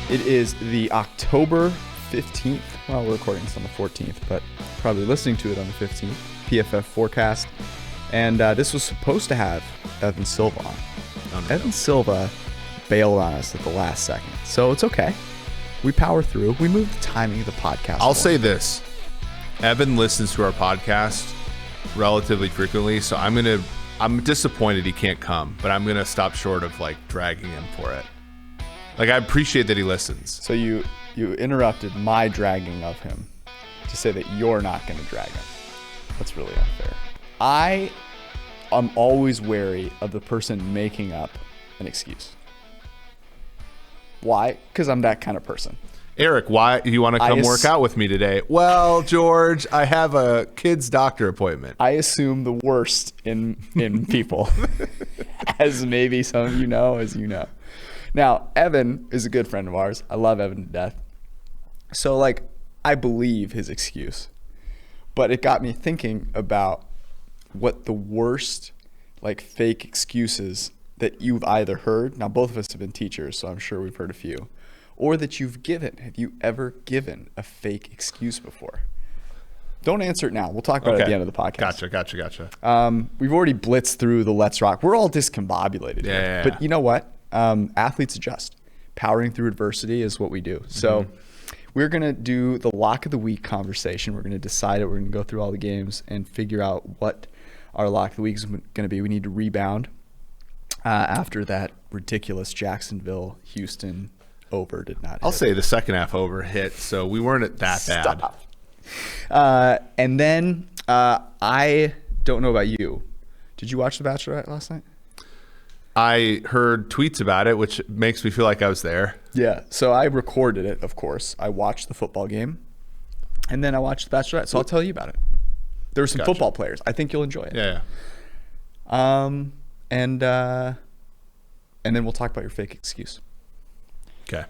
It is the October 15th. Well, we're recording this on the 14th, but probably listening to it on the 15th. PFF Forecast. And this was supposed to have Evan Silva on. Oh, no. Evan Silva bailed on us at the last second. So it's okay. We power through. We move the timing of the podcast. I'll say this. Evan listens to our podcast relatively frequently, so I'm disappointed he can't come, but I'm going to stop short of dragging him for it. I appreciate that he listens. So you interrupted my dragging of him to say that you're not going to drag him. That's really unfair. I am always wary of the person making up an excuse. Why? Because I'm that kind of person. Eric, why do you want to come work out with me today? Well, George, I have a kid's doctor appointment. I assume the worst in people, as maybe some of you know, as you know. Now, Evan is a good friend of ours. I love Evan to death. So, I believe his excuse. But it got me thinking about what the worst, fake excuses that you've either heard. Now, both of us have been teachers, so I'm sure we've heard a few. Or that you've given. Have you ever given a fake excuse before? Don't answer it now. We'll talk about it at the end of the podcast. Gotcha. We've already blitzed through the Let's Rock. We're all discombobulated here. Yeah. But you know what? Athletes adjust. Powering through adversity is what we do. So we're going to do the lock of the week conversation. We're going to decide it. We're going to go through all the games and figure out what our lock of the week is going to be. We need to rebound after that ridiculous Jacksonville-Houston over did not hit. I'll say the second half over hit, so we weren't that bad. And then I don't know about you. Did you watch The Bachelorette last night? I heard tweets about it, which makes me feel like I was there. Yeah, so I recorded it, of course. I watched the football game, and then I watched The Bachelorette, so I'll tell you about it. There were some football players. I think you'll enjoy it. Yeah. And then we'll talk about your fake excuse. Okay.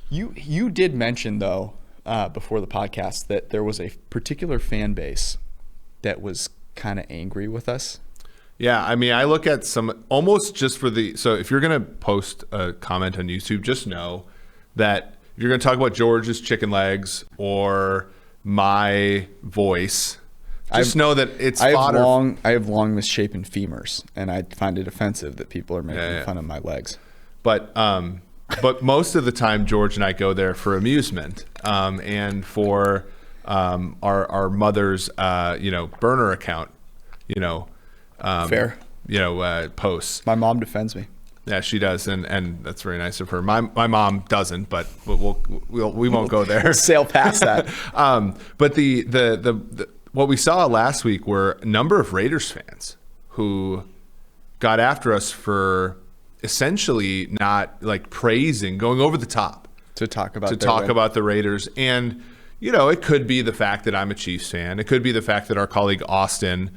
You did mention, though, before the podcast that there was a particular fan base that was kind of angry with us. Yeah, I mean, I look at some almost just for so if you're going to post a comment on YouTube, just know that if you're going to talk about George's chicken legs or my voice, just know that it's fodder. I have long misshapen femurs, and I find it offensive that people are making fun of my legs. But most of the time, George and I go there for amusement and for our mother's burner account, fair. Posts. My mom defends me. Yeah, she does, and that's very nice of her. My mom doesn't, but we won't go there. Sail past that. But the what we saw last week were a number of Raiders fans who got after us for essentially not praising, going over the top to talk about the Raiders. And it could be the fact that I'm a Chiefs fan. It could be the fact that our colleague Austin,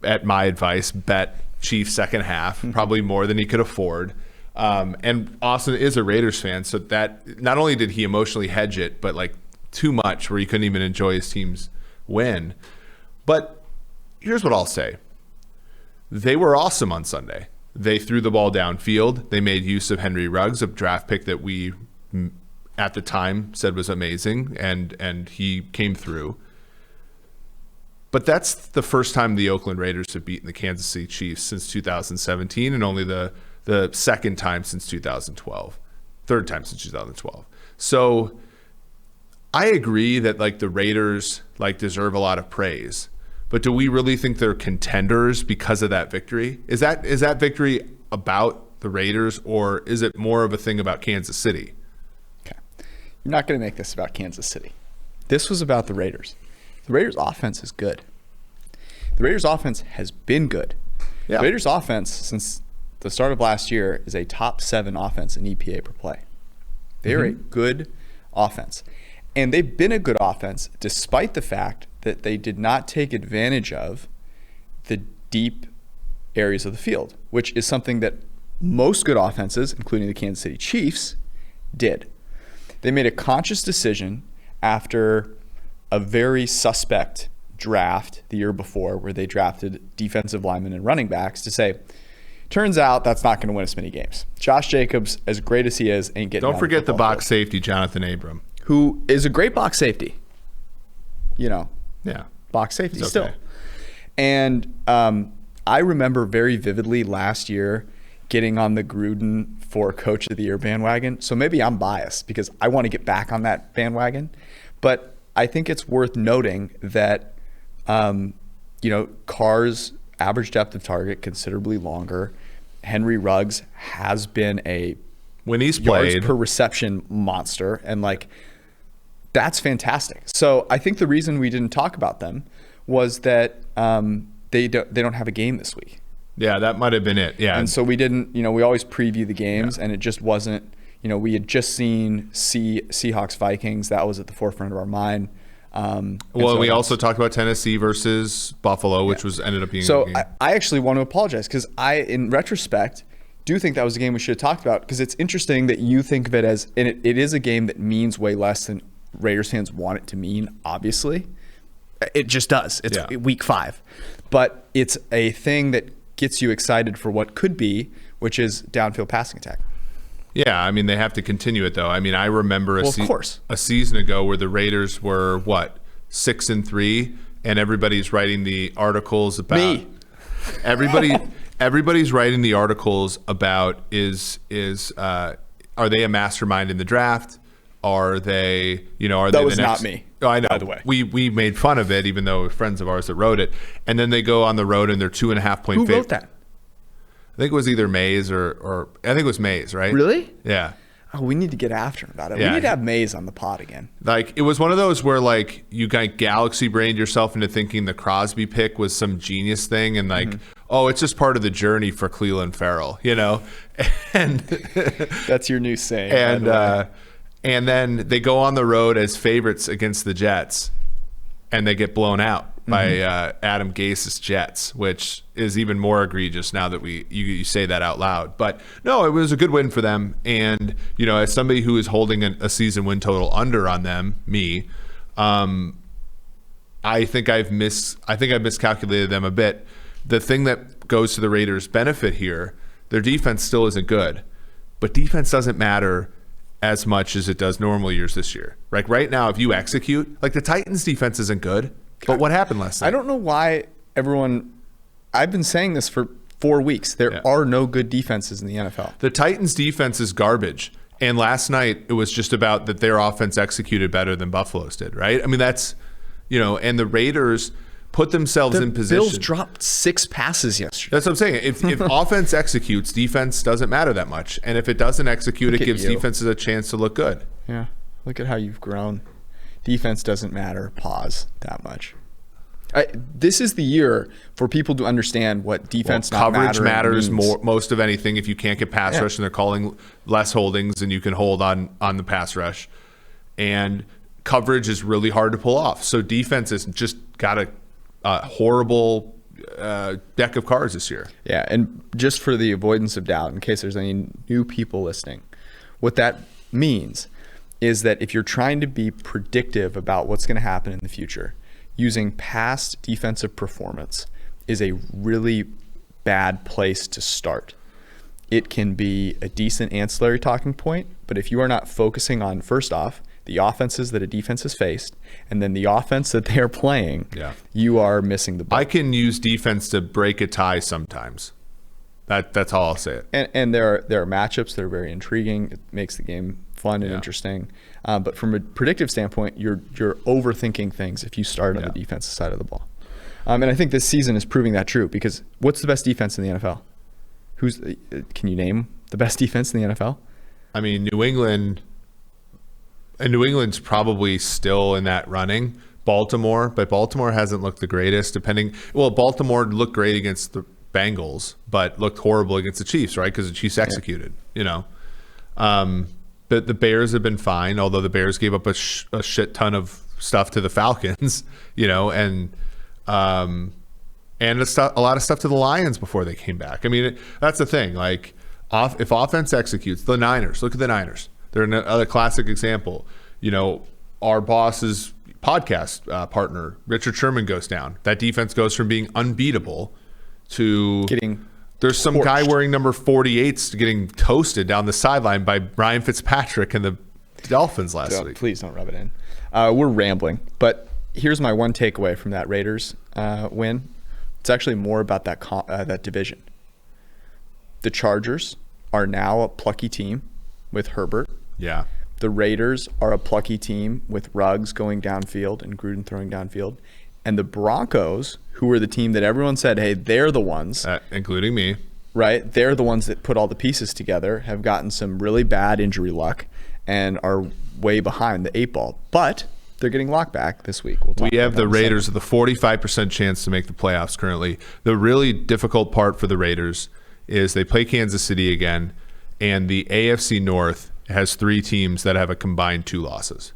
at my advice, bet Chiefs second half, probably more than he could afford. And Austin is a Raiders fan, so that not only did he emotionally hedge it, but too much where he couldn't even enjoy his team's win. But here's what I'll say. They were awesome on Sunday. They threw the ball downfield. They made use of Henry Ruggs, a draft pick that we at the time said was amazing, and he came through. But that's the first time the Oakland Raiders have beaten the Kansas City Chiefs since 2017, and only the second time since 2012, third time since 2012. So I agree that the Raiders deserve a lot of praise, but do we really think they're contenders because of that victory? Is that victory about the Raiders, or is it more of a thing about Kansas City? Okay, you're not going to make this about Kansas City. This was about the Raiders. The Raiders' offense is good. The Raiders' offense has been good. Yeah. The Raiders' offense, since the start of last year, is a top 7 offense in EPA per play. They are a good offense. And they've been a good offense despite the fact that they did not take advantage of the deep areas of the field, which is something that most good offenses, including the Kansas City Chiefs, did. They made a conscious decision after a very suspect draft the year before where they drafted defensive linemen and running backs to say, Turns out that's not going to win us many games. Josh Jacobs, as great as he is, ain't getting. Don't forget the box safety, Jonathan Abram, who is a great box safety. Yeah, box safety okay. still. And I remember very vividly last year getting on the Gruden for Coach of the Year bandwagon. So maybe I'm biased because I want to get back on that bandwagon. But I think it's worth noting that, Carr's average depth of target considerably longer. Henry Ruggs has been a when he's yards played per reception monster, and that's fantastic. So I think the reason we didn't talk about them was that they don't have a game this week. Yeah, that might have been it. Yeah, and so we didn't. We always preview the games, and it just wasn't. We had just seen Seahawks Vikings. That was at the forefront of our mind. We also talked about Tennessee versus Buffalo, which ended up being so. A game. I actually want to apologize because in retrospect, do think that was a game we should have talked about, because it's interesting that you think of it as, and it is a game that means way less than Raiders fans want it to mean. Obviously, it just does. It's week 5, but it's a thing that gets you excited for what could be, which is downfield passing attack. Yeah, I mean, they have to continue it, though. I mean, I remember a season ago where the Raiders were, 6-3, and everybody's writing the articles about... Me. Everybody's writing the articles about are they a mastermind in the draft? Are they, That was not me. Oh, I know. By the way. We made fun of it, even though it were friends of ours that wrote it. And then they go on the road and they're 2.5 point favorite. Who wrote that? I think it was either Mays or I think it was Mays, right? Really? Yeah. Oh, we need to get after him about it. Yeah. We need to have Mays on the pod again. It was one of those where you galaxy brained yourself into thinking the Crosby pick was some genius thing, and it's just part of the journey for Cleveland Farrell, And that's your new saying. And then they go on the road as favorites against the Jets, and they get blown out by Adam Gase's Jets, which is even more egregious now that you say that out loud. But no, it was a good win for them. And as somebody who is holding a season win total under on them, I think I've miscalculated them a bit. The thing that goes to the Raiders' benefit here, their defense still isn't good, but defense doesn't matter as much as it does normal years this year. Right now, if you execute, the Titans' defense isn't good. But what happened last night? I don't know why I've been saying this for 4 weeks. There are no good defenses in the NFL. The Titans' defense is garbage. And last night, it was just about that their offense executed better than Buffalo's did, right? I mean, that's, and the Raiders put themselves in position. The Bills dropped 6 passes yesterday. That's what I'm saying. If offense executes, defense doesn't matter that much. And if it doesn't execute, it gives defenses a chance to look good. Yeah. Look at how you've grown. Defense doesn't matter. Pause that much. This is the year for people to understand what defense coverage matters means. most of anything. If you can't get pass rush and they're calling less holdings and you can hold on the pass rush, and coverage is really hard to pull off. So defense has just got a horrible deck of cards this year. Yeah, and just for the avoidance of doubt, in case there's any new people listening, what that means is that if you're trying to be predictive about what's going to happen in the future, using past defensive performance is a really bad place to start. It can be a decent ancillary talking point, but if you are not focusing on, first off, the offenses that a defense has faced, and then the offense that they are playing, you are missing the boat. I can use defense to break a tie sometimes. That's how I'll say it. And there are matchups that are very intriguing. It makes the game fun and interesting. But from a predictive standpoint, you're overthinking things if you start on the defensive side of the ball. And I think this season is proving that true, because what's the best defense in the NFL? Can you name the best defense in the NFL? I mean, New England's probably still in that running. Baltimore, but Baltimore hasn't looked the greatest. Baltimore looked great against the Bengals, but looked horrible against the Chiefs, right? Because the Chiefs executed, But the Bears have been fine, although the Bears gave up a shit ton of stuff to the Falcons, and a lot of stuff to the Lions before they came back. I mean, that's the thing. If offense executes, the Niners, look at the Niners. They're another classic example. Our boss's podcast partner, Richard Sherman, goes down. That defense goes from being unbeatable to getting There's some guy wearing number 48 getting toasted down the sideline by Ryan Fitzpatrick and the Dolphins last week. Please don't rub it in. We're rambling, but here's my one takeaway from that Raiders win. It's actually more about that division. The Chargers are now a plucky team with Herbert. Yeah. The Raiders are a plucky team with Ruggs going downfield and Gruden throwing downfield. And the Broncos, who were the team that everyone said, hey, they're the ones. Including me. Right? They're the ones that put all the pieces together, have gotten some really bad injury luck, and are way behind the 8 ball. But they're getting locked back this week. We have the Raiders with a 45% chance to make the playoffs currently. The really difficult part for the Raiders is they play Kansas City again, and the AFC North has 3 teams that have a combined 2 losses.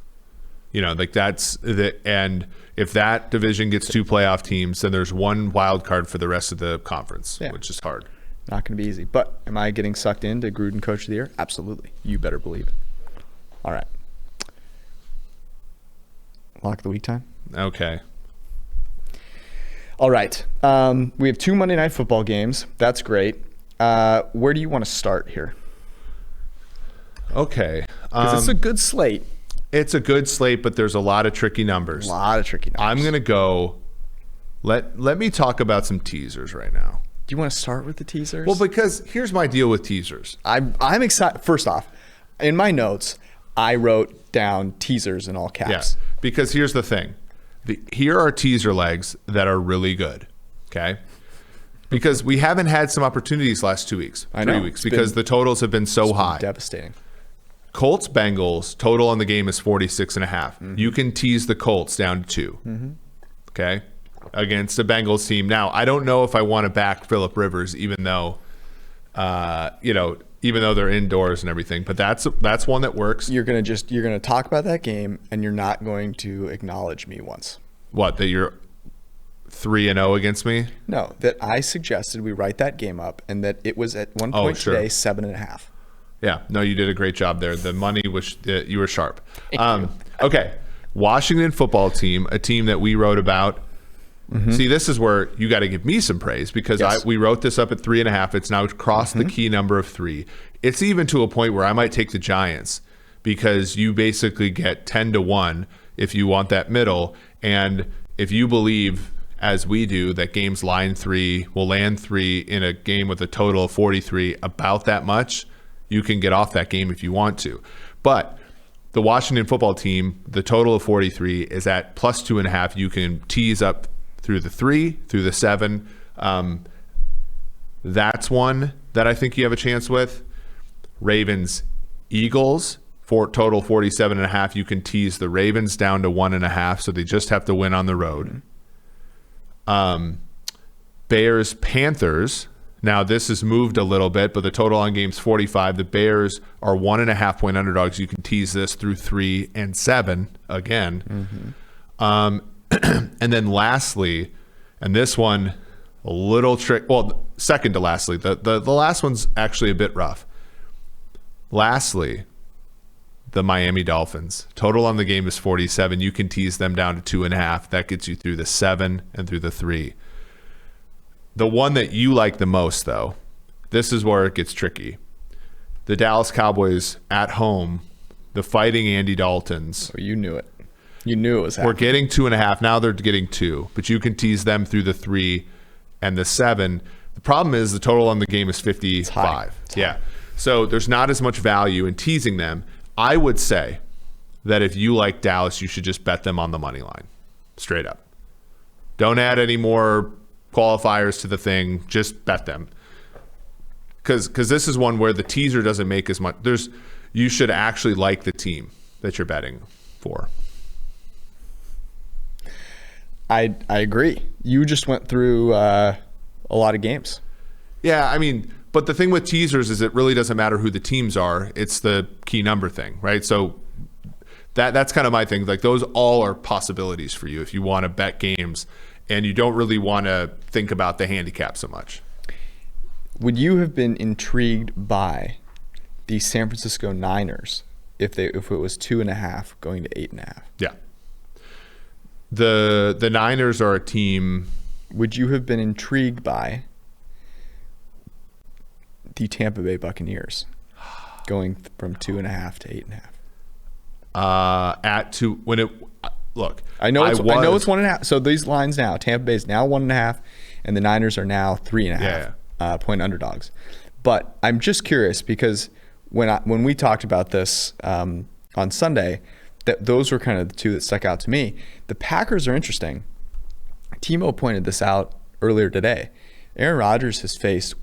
And if that division gets 2 playoff teams, then there's 1 wild card for the rest of the conference, which is hard. Not going to be easy. But am I getting sucked into Gruden Coach of the Year? Absolutely. You better believe it. All right. Lock of the week time? Okay. All right. We have 2 Monday Night Football games. That's great. Where do you want to start here? Okay. Because it's a good slate. It's a good slate, but there's a lot of tricky numbers. I'm going to go. Let me talk about some teasers right now. Do you want to start with the teasers? Well, because here's my deal with teasers. I'm excited. First off, in my notes, I wrote down teasers in all caps. Yes, because here's the thing. Here are teaser legs that are really good, okay? Because we haven't had some opportunities last 2 weeks, 3 weeks, because the totals have been so high. Devastating. Colts Bengals total on the game is 46.5. Mm-hmm. You can tease the Colts down to 2. Mm-hmm. Okay, against a Bengals team. Now I don't know if I want to back Phillip Rivers, even though, even though they're indoors and everything. But that's one that works. You're gonna talk about that game, and you're not going to acknowledge me once. What, that you're 3-0 against me? No, that I suggested we write that game up, and that it was at one point today 7.5. Yeah, no, you did a great job there. The money was you were sharp. Okay, Washington football team, a team that we wrote about. Mm-hmm. See, this is where you got to give me some praise because we wrote this up at 3.5. It's now crossed the key number of 3. It's even to a point where I might take the Giants because you basically get 10-1 if you want that middle, and if you believe, as we do, that games line 3 will land 3 in a game with a total of 43, about that much. You can get off that game if you want to. But the Washington football team, the total of 43 is at plus 2.5. You can tease up through the 3, through the 7. That's one that I think you have a chance with. Ravens, Eagles, for total 47.5. You can tease the Ravens down to 1.5, so they just have to win on the road. Bears, Panthers. Now, this has moved a little bit, but the total on game's 45. The Bears are 1.5-point underdogs. You can tease this through 3 and 7 again. Mm-hmm. And then lastly, and this one, a little trick. Well, second to lastly, the last one's actually a bit rough. Lastly, the Miami Dolphins. Total on the game is 47. You can tease them down to 2.5. That gets you through the 7 and through the 3. The one that you like the most, though, this is where it gets tricky. The Dallas Cowboys at home, the Fighting Andy Daltons. Oh, you knew it. You knew it was happening. We're getting 2.5. Now they're getting 2. But you can tease them through the 3 and the 7. The problem is the total on the game is 55. Yeah. So there's not as much value in teasing them. I would say that if you like Dallas, you should just bet them on the money line. Straight up. Don't add any more qualifiers to the thing, just bet them, because this is one where the teaser doesn't make as much. You should actually like the team that you're betting for. I agree. You just went through a lot of games. Yeah, I mean, but the thing with teasers is it really doesn't matter who the teams are. It's the key number thing, right? So that's kind of my thing. Like, those all are possibilities for you if you want to bet games and you don't really want to think about the handicap so much. Would you have been intrigued by the San Francisco Niners if it was 2.5 going to 8.5? Yeah. The Niners are a team. Would you have been intrigued by the Tampa Bay Buccaneers going from 2.5 to 8.5. At two when it look. I know it's 1.5. So these lines now, Tampa Bay is now 1.5, and the Niners are now 3.5 point underdogs. But I'm just curious because when we talked about this on Sunday, that those were kind of the two that stuck out to me. The Packers are interesting. Timo pointed this out earlier today. Aaron Rodgers has faced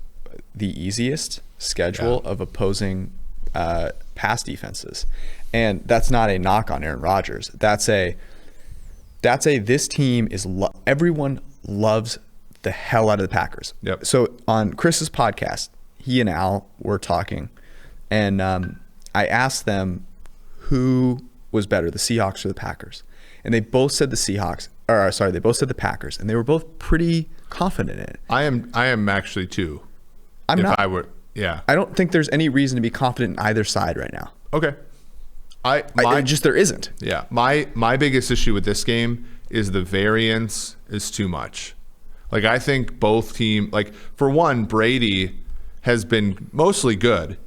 the easiest schedule of opposing pass defenses, and that's not a knock on Aaron Rodgers. That's a this team is everyone loves the hell out of the Packers. Yep. So on Chris's podcast, he and Al were talking, and I asked them who was better, the Seahawks or the Packers, and they both said the Seahawks. Or sorry, they both said the Packers, and they were both pretty confident in it. I am actually too. I'm if not. I were, yeah. I don't think there's any reason to be confident in either side right now. Okay. There isn't. Yeah. My biggest issue with this game is the variance is too much. Like I think both team, like for one, Brady has been mostly good,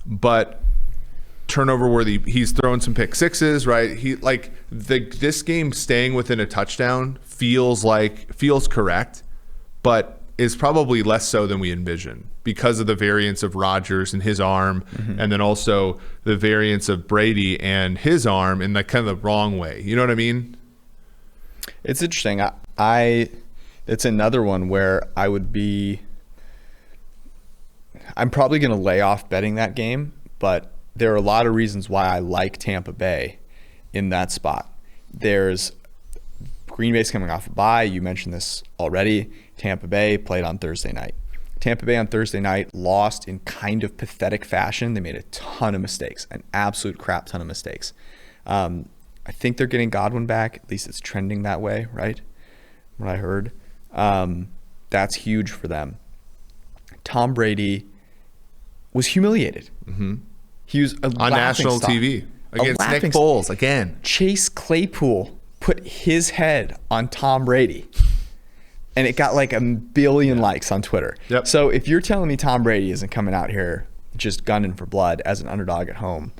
but turnover worthy. He's thrown some pick sixes, right? This game staying within a touchdown feels correct, but is probably less so than we envision because of the variance of Rodgers and his arm, and then also the variance of Brady and his arm in the kind of the wrong way. You know what I mean? It's interesting. It's another one where I'm probably going to lay off betting that game, but there are a lot of reasons why I like Tampa Bay in that spot. There's Green Bay's coming off a bye. You mentioned this already. Tampa Bay played on Thursday night. Tampa Bay on Thursday night lost in kind of pathetic fashion. They made a ton of mistakes, an absolute crap ton of mistakes. I think they're getting Godwin back. At least it's trending that way, right? What I heard. That's huge for them. Tom Brady was humiliated. Mm-hmm. He was on national TV against Nick Foles again. Chase Claypool put his head on Tom Brady, and it got like 1 billion likes on Twitter. Yep. So if you're telling me Tom Brady isn't coming out here just gunning for blood as an underdog at home,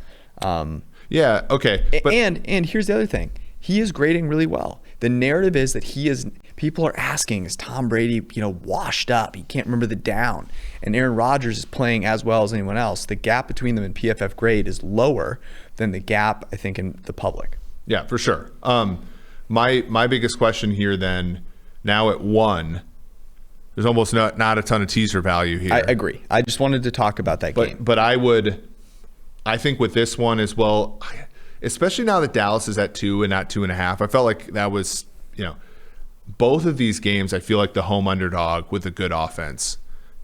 yeah, okay. But, and here's the other thing: he is grading really well. The narrative is that he is. People are asking, is Tom Brady, washed up? He can't remember the down. And Aaron Rodgers is playing as well as anyone else. The gap between them in PFF grade is lower than the gap, I think, in the public. Yeah, for sure. My biggest question here then, now at 1, there's almost not a ton of teaser value here. I agree. I just wanted to talk about that game. But I think with this one as well, especially now that Dallas is at 2 and not 2.5, I felt like that was, both of these games, I feel like the home underdog with a good offense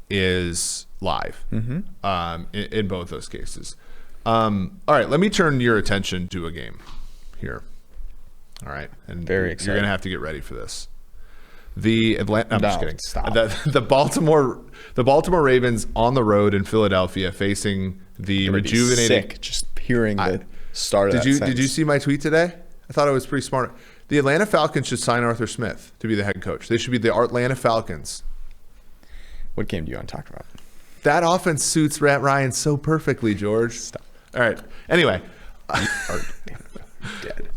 is live in both those cases. All right, let me turn your attention to a game here. All right, and very excited. You're going to have to get ready for this. The Atlanta. I'm just kidding. Stop. The Baltimore Ravens on the road in Philadelphia facing the rejuvenated. Sick just hearing the start of that sentence. Did you see my tweet today? I thought it was pretty smart. The Atlanta Falcons should sign Arthur Smith to be the head coach. They should be the Atlanta Falcons. What game do you want to talk about? That offense suits Matt Ryan so perfectly, George. Stop. All right. Anyway. Dead.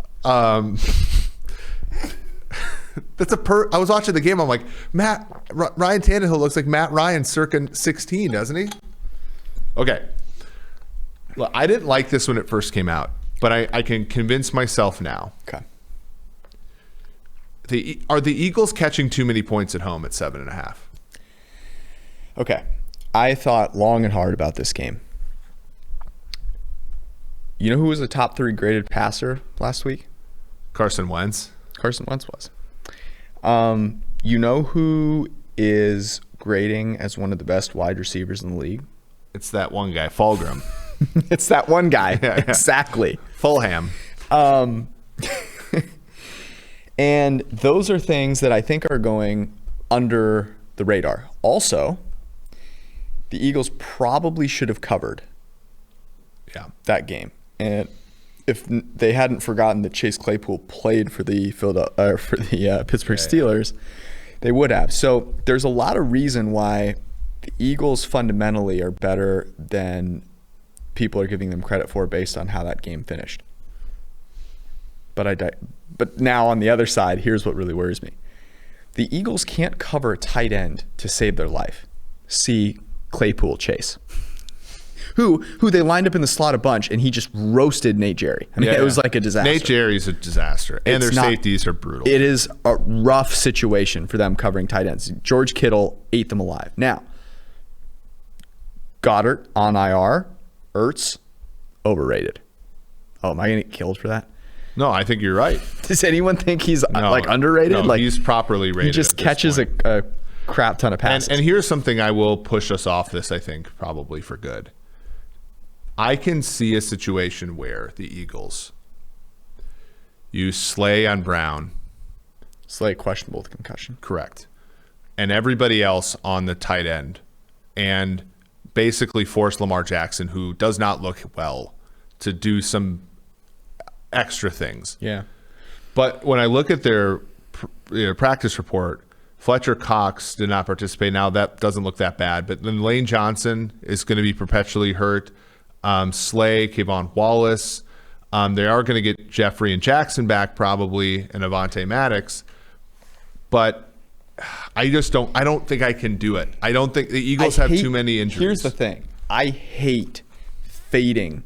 That's I was watching the game. I'm like, Ryan Tannehill looks like Matt Ryan circa 16, doesn't he? Okay. Well, I didn't like this when it first came out, but I can convince myself now. Okay. Are the Eagles catching too many points at home at 7.5? Okay. I thought long and hard about this game. You know who was a top 3 graded passer last week? Carson Wentz. Carson Wentz was. You know who is grading as one of the best wide receivers in the league? It's that one guy, Fulgham. It's that one guy. Yeah. Exactly. Fulham. And those are things that I think are going under the radar. Also, the Eagles probably should have covered that game. And if they hadn't forgotten that Chase Claypool played for the Pittsburgh Steelers, they would have. So there's a lot of reason why the Eagles fundamentally are better than people are giving them credit for based on how that game finished. But now on the other side, here's what really worries me. The Eagles can't cover a tight end to save their life. See Claypool Chase, who they lined up in the slot a bunch, and he just roasted Nate Jerry. I mean, it was like a disaster. Nate Jerry's a disaster, and their safeties are brutal. It is a rough situation for them covering tight ends. George Kittle ate them alive. Now, Goddard on IR, Ertz, overrated. Oh, am I going to get killed for that? No, I think you're right. Does anyone think he's underrated? No, he's properly rated. He just catches a crap ton of passes. And here's something I will push us off this, I think, probably for good. I can see a situation where the Eagles use Slay on Brown. Slay questionable with concussion. Correct. And everybody else on the tight end. And basically force Lamar Jackson, who does not look well, to do some extra things. Yeah. But when I look at their practice report, Fletcher Cox did not participate. Now that doesn't look that bad. But then Lane Johnson is going to be perpetually hurt. Slay, Kayvon Wallace. They are going to get Jeffrey and Jackson back probably, and Avonte Maddox. But I don't think I can do it. I don't think the Eagles have too many injuries. Here's the thing. I hate fading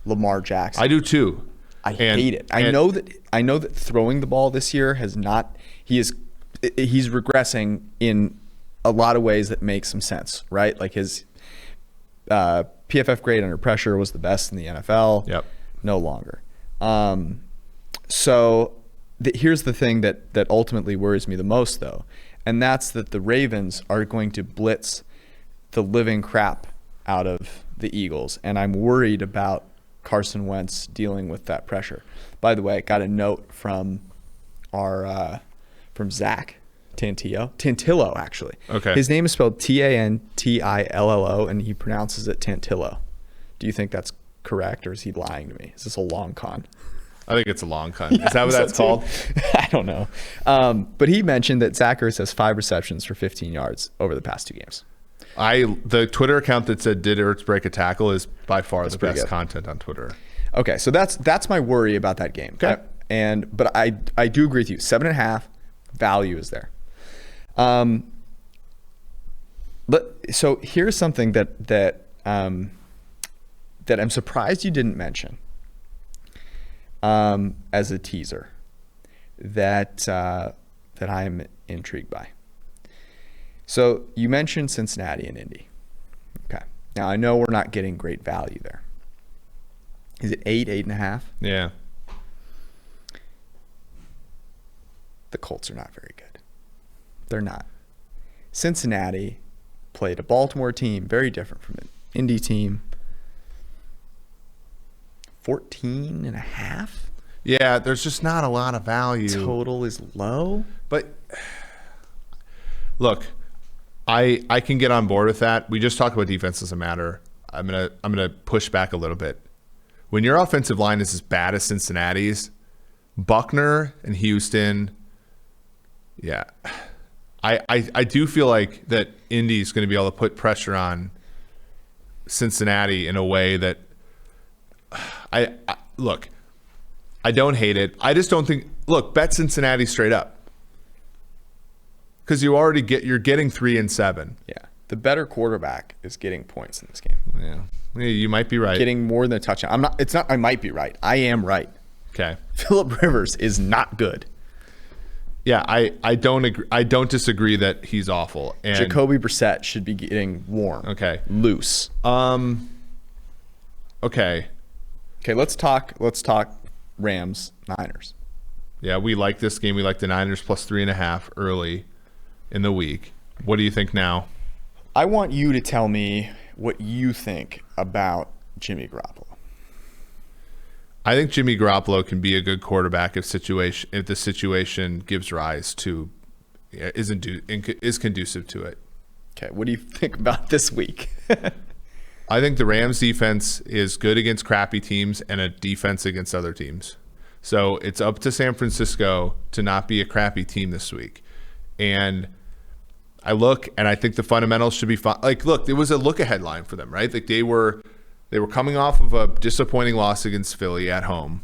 Lamar Jackson. I do too. I hate it. I know that throwing the ball this year he's regressing in a lot of ways that make some sense, right? Like his PFF grade under pressure was the best in the NFL. Yep. No longer. Here's the thing that ultimately worries me the most, though, and that's that the Ravens are going to blitz the living crap out of the Eagles, and I'm worried about Carson Wentz dealing with that pressure. By the way, I got a note from from Zach Tantillo, actually. Okay. His name is spelled Tantillo, and he pronounces it Tantillo. Do you think that's correct, or is he lying to me? Is this a long con? I think it's a long con. Is that what that's called? I don't know. But he mentioned that Zach Ertz has 5 receptions for 15 yards over the past 2 games. The Twitter account that said "Did Ertz break a tackle" is by far the best good content on Twitter. Okay, so that's my worry about that game. Okay. But I do agree with you. 7.5 value is there. So here's something that I'm surprised you didn't mention as a teaser that I'm intrigued by. So you mentioned Cincinnati and Indy. Okay. Now I know we're not getting great value there. Is it 8.5? Yeah. The Colts are not very good. They're not. Cincinnati played a Baltimore team, very different from an Indy team. 14.5? Yeah, there's just not a lot of value. Total is low. But look, I can get on board with that. We just talked about defense doesn't matter. I'm gonna push back a little bit. When your offensive line is as bad as Cincinnati's, Buckner and Houston, yeah. I do feel like that Indy's going to be able to put pressure on Cincinnati in a way that I look, I don't hate it. I just don't think, look, bet Cincinnati straight up. Because you're getting 3 and 7. Yeah. The better quarterback is getting points in this game. Yeah. You might be right. Getting more than a touchdown. I might be right. I am right. Okay. Phillip Rivers is not good. Yeah, I don't agree. I don't disagree that he's awful. And Jacoby Brissett should be getting warm. Okay. Loose. Okay. Okay, let's talk Rams, Niners. Yeah, we like this game. We like the Niners plus 3.5 early in the week. What do you think now? I want you to tell me what you think about Jimmy Garoppolo. I think Jimmy Garoppolo can be a good quarterback if the situation gives rise to is conducive to it. Okay, what do you think about this week? I think the Rams defense is good against crappy teams and a defense against other teams. So it's up to San Francisco to not be a crappy team this week. And I look and I think the fundamentals should be fine. Like, look, it was a look-ahead line for them, right? Like they were coming off of a disappointing loss against Philly at home.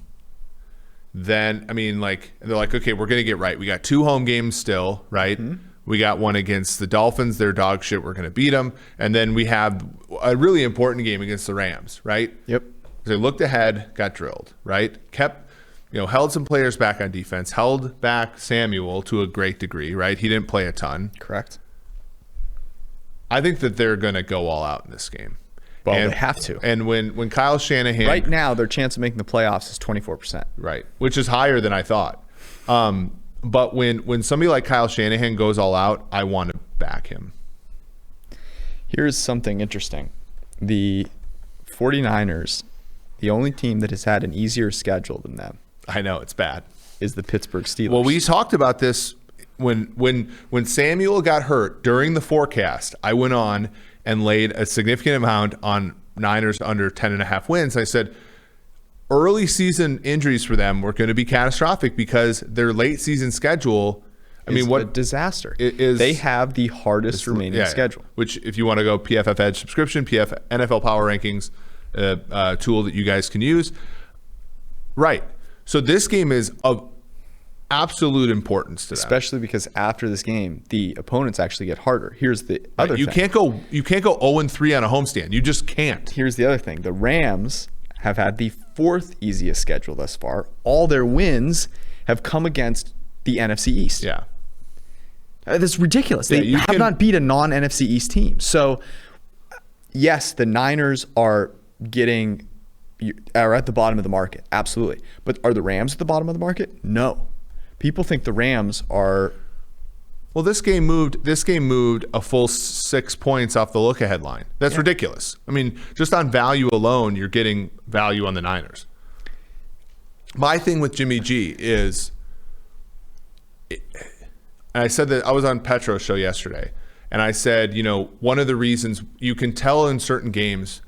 Then, I mean, like, they're like, okay, we're going to get right. We got 2 home games still, right? Mm-hmm. We got one against the Dolphins. They're dog shit. We're going to beat them. And then we have a really important game against the Rams, right? Yep. So they looked ahead, got drilled, right? Kept, held some players back on defense, held back Samuel to a great degree, right? He didn't play a ton. Correct. I think that they're going to go all out in this game. Well, they have to. And when Kyle Shanahan... Right now, their chance of making the playoffs is 24%. Right, which is higher than I thought. But when somebody like Kyle Shanahan goes all out, I want to back him. Here's something interesting. The 49ers, the only team that has had an easier schedule than them... I know, it's bad. ...is the Pittsburgh Steelers. Well, we talked about this when Samuel got hurt during the forecast. I went on and laid a significant amount on Niners under 10.5 wins. I said early season injuries for them were going to be catastrophic because their late season schedule, what a disaster. They have the hardest remaining schedule. Yeah. Which, if you want to go PFF Edge subscription, NFL Power Rankings tool that you guys can use. Right. So this game is of absolute importance to them. Especially because after this game, the opponents actually get harder. Here's the other thing. You can't go 0-3 on a homestand. You just can't. Here's the other thing. The Rams have had the 4th easiest schedule thus far. All their wins have come against the NFC East. Yeah. That's ridiculous. They have not beat a non-NFC East team. So, yes, the Niners are at the bottom of the market. Absolutely. But are the Rams at the bottom of the market? No. People think the Rams are... Well, this game moved a full 6 points off the look-ahead line. That's ridiculous. I mean, just on value alone, you're getting value on the Niners. My thing with Jimmy G is... And I said that I was on Petro's show yesterday, and I said, one of the reasons you can tell in certain games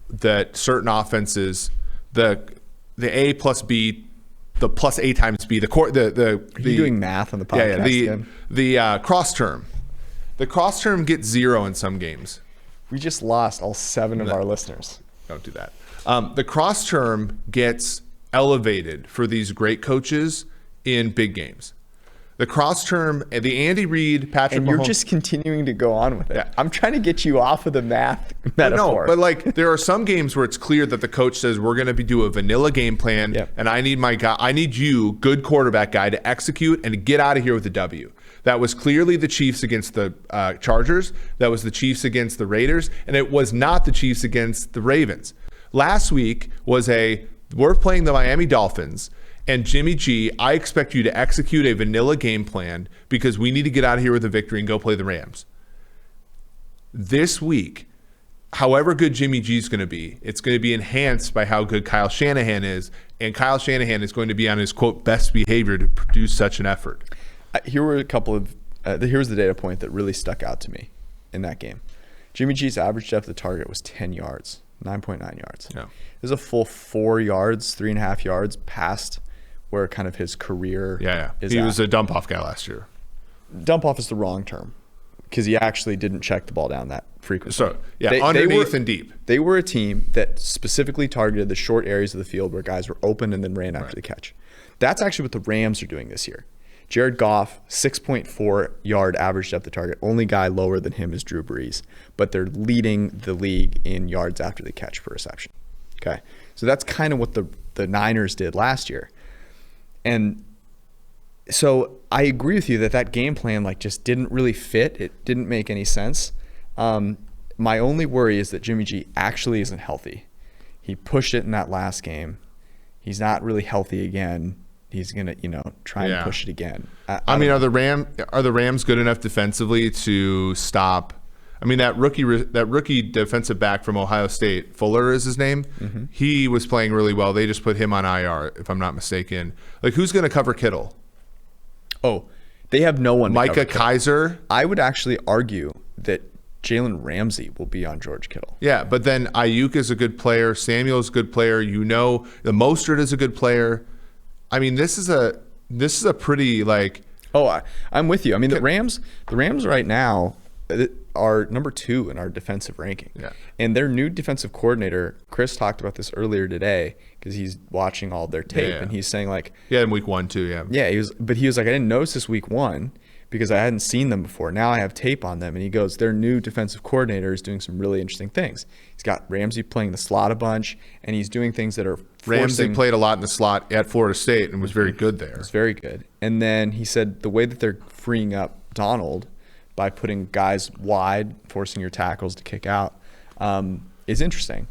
that certain offenses, the A plus B... the plus A times B, Are you doing math on the podcast? The cross term. The cross term gets 0 in some games. We just lost all 7 of our listeners. Don't do that. The cross term gets elevated for these great coaches in big games. The cross term, the Andy Reid, Patrick Mahomes. And you're just continuing to go on with it. Yeah. I'm trying to get you off of the math metaphor. No, but there are some games where it's clear that the coach says we're going to do a vanilla game plan, and I need you, good quarterback guy, to execute and get out of here with the W. That was clearly the Chiefs against the Chargers. That was the Chiefs against the Raiders, and it was not the Chiefs against the Ravens. Last week was we're playing the Miami Dolphins. And Jimmy G, I expect you to execute a vanilla game plan because we need to get out of here with a victory and go play the Rams. This week, however good Jimmy G is going to be, it's going to be enhanced by how good Kyle Shanahan is. And Kyle Shanahan is going to be on his, quote, best behavior to produce such an effort. Here were a couple of here's the data point that really stuck out to me in that game. Jimmy G's average depth of target was 10 yards, 9.9 yards. Yeah. There's a full 4 yards, 3.5 yards past where kind of his career is He at. was a dump-off guy last year. Dump-off is the wrong term because he actually didn't check the ball down that frequently. So, underneath and deep. They were a team that specifically targeted the short areas of the field where guys were open and then ran after the catch. That's actually what the Rams are doing this year. Jared Goff, 6.4 yard average depth of target. Only guy lower than him is Drew Brees, but they're leading the league in yards after the catch per reception. Okay, so that's kind of what the Niners did last year. And so I agree with you that game plan just didn't really fit. It didn't make any sense. My only worry is that Jimmy G actually isn't healthy. He pushed it in that last game. He's not really healthy again. He's gonna, try and push it again. I mean, are the Rams good enough defensively to stop? I mean, that rookie defensive back from Ohio State, Fuller is his name. Mm-hmm. He was playing really well. They just put him on IR, if I'm not mistaken. Who's going to cover Kittle? Oh, they have no one. Micah Kaiser. I would actually argue that Jalen Ramsey will be on George Kittle. Yeah, but then Ayuk is a good player. Samuel's a good player. The Mostert is a good player. I mean, this is a pretty Oh, I'm with you. I mean, the Rams right now are number 2 in our defensive ranking. Yeah. And their new defensive coordinator, Chris talked about this earlier today because he's watching all their tape and he's saying like, in week 1 too. Yeah. Yeah. He was like, I didn't notice this week 1 because I hadn't seen them before. Now I have tape on them. And he goes, their new defensive coordinator is doing some really interesting things. He's got Ramsey playing the slot a bunch, and he's doing things that are Ramsey played a lot in the slot at Florida State and was very good there. It's very good. And then he said the way that they're freeing up Donald by putting guys wide, forcing your tackles to kick out, is interesting.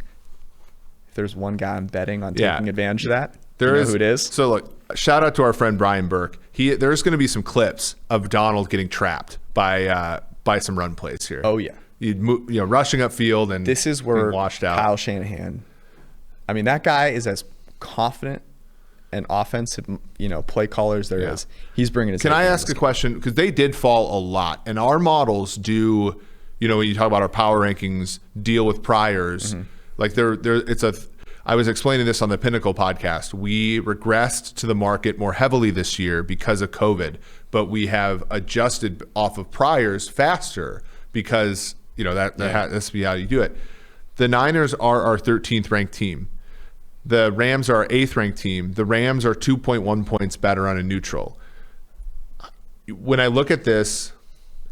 If there's one guy I'm betting on taking advantage of that, you know who it is? So look, shout out to our friend Brian Burke. There's going to be some clips of Donald getting trapped by some run plays here. Oh yeah, rushing upfield, and this is where washed out. Kyle Shanahan. I mean, that guy is as confident and offensive, play callers there is. He's bringing his. Can I ask a question? Because they did fall a lot, and our models do. When you talk about our power rankings, deal with priors. Mm-hmm. Like I was explaining this on the Pinnacle podcast. We regressed to the market more heavily this year because of COVID, but we have adjusted off of priors faster because that's how you do it. The Niners are our 13th ranked team. The Rams are our 8th ranked team. The Rams are 2.1 points better on a neutral. When I look at this,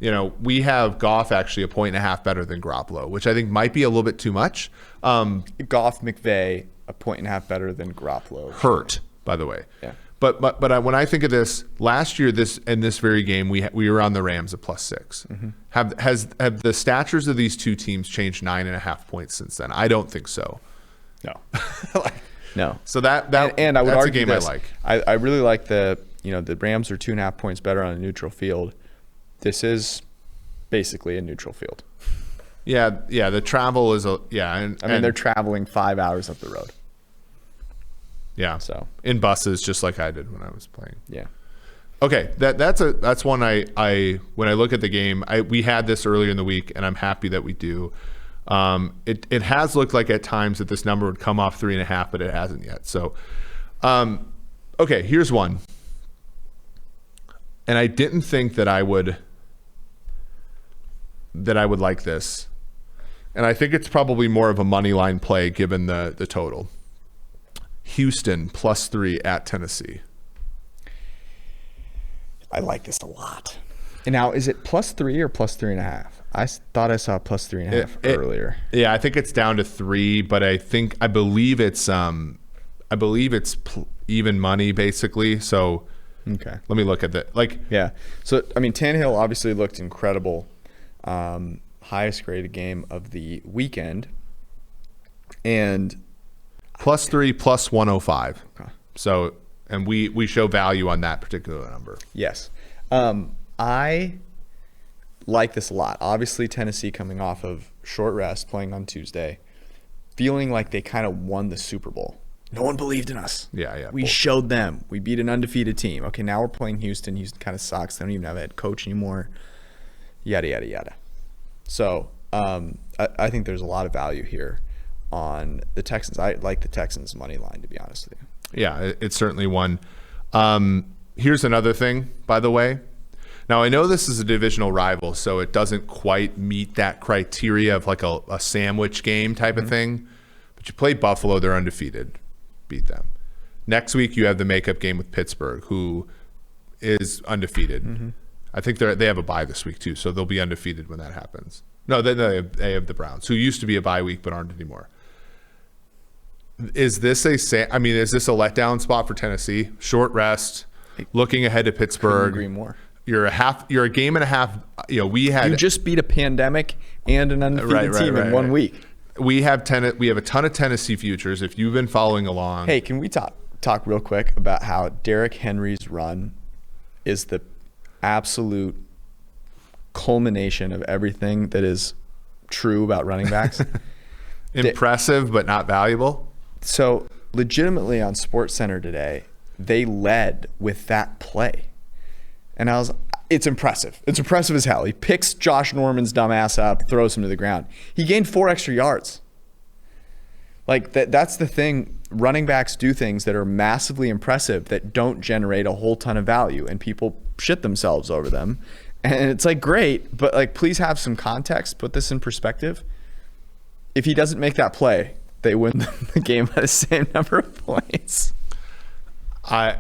we have Goff actually 1.5 better than Garoppolo, which I think might be a little bit too much. Goff, McVay, 1.5 better than Garoppolo. Hurt, by the way. Yeah. But when I think of this, last year in this very game, we were on the Rams at +6. Mm-hmm. Have the statures of these two teams changed 9.5 points since then? I don't think so. No. No. So that and I would that's argue a game this. I like. I really like the Rams are 2.5 points better on a neutral field. This is basically a neutral field. Yeah. The travel is and they're traveling 5 hours up the road. Yeah. So in buses, just like I did when I was playing. Yeah. Okay. That's one I when I look at the game, we had this earlier in the week, and I'm happy that we do. It has looked like at times that this number would come off 3.5, but it hasn't yet. So, okay, here's one. And I didn't think that I would like this. And I think it's probably more of a money line play given the total. Houston +3 at Tennessee. I like this a lot. And now, is it +3 or +3.5? I thought I saw +3.5 earlier. Yeah, I think it's down to 3, but I believe it's even money basically. So okay, let me look at that. Yeah. So Tannehill obviously looked incredible. Highest graded game of the weekend, and +3 +105. Okay. So, and we show value on that particular number. Yes. I like this a lot. Obviously, Tennessee coming off of short rest, playing on Tuesday, feeling like they kind of won the Super Bowl. No one believed in us. Yeah. We showed them. We beat an undefeated team. Okay, now we're playing Houston. Houston kind of sucks. They don't even have a head coach anymore. Yada, yada, yada. So I think there's a lot of value here on the Texans. I like the Texans money line, to be honest with you. Yeah, it's certainly one. Here's another thing, by the way. Now, I know this is a divisional rival, so it doesn't quite meet that criteria of like a sandwich game type of thing. But you play Buffalo, they're undefeated. Beat them. Next week, you have the makeup game with Pittsburgh, who is undefeated. Mm-hmm. I think they have a bye this week, too, so they'll be undefeated when that happens. No, they have the Browns, who used to be a bye week but aren't anymore. Is this a letdown spot for Tennessee? Short rest, looking ahead to Pittsburgh. Couldn't agree more. You're a game and a half. You just beat a pandemic and an undefeated team in 1 week. We have a ton of Tennessee futures. If you've been following along, hey, can we talk real quick about how Derrick Henry's run is the absolute culmination of everything that is true about running backs? Impressive, but not valuable. So, legitimately on SportsCenter today, they led with that play. And it's impressive. It's impressive as hell. He picks Josh Norman's dumbass up, throws him to the ground. He gained 4 extra yards. Like that's the thing running backs do things that are massively impressive that don't generate a whole ton of value, and people shit themselves over them. And it's like, great, but like, please have some context. Put this in perspective. If he doesn't make that play, they win the game by the same number of points. I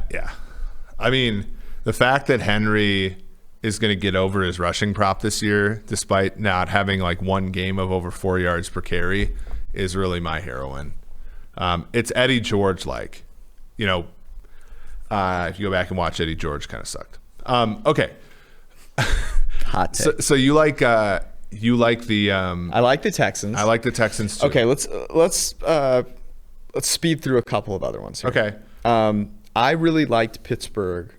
mean, the fact that Henry is going to get over his rushing prop this year, despite not having like one game of over 4 yards per carry, is really my heroine. It's Eddie George like. You know, if you go back and watch Eddie George, kind of sucked. Okay. Hot take. So you like the I like the Texans. I like the Texans too. Okay, let's speed through a couple of other ones here. Okay. I really liked Pittsburgh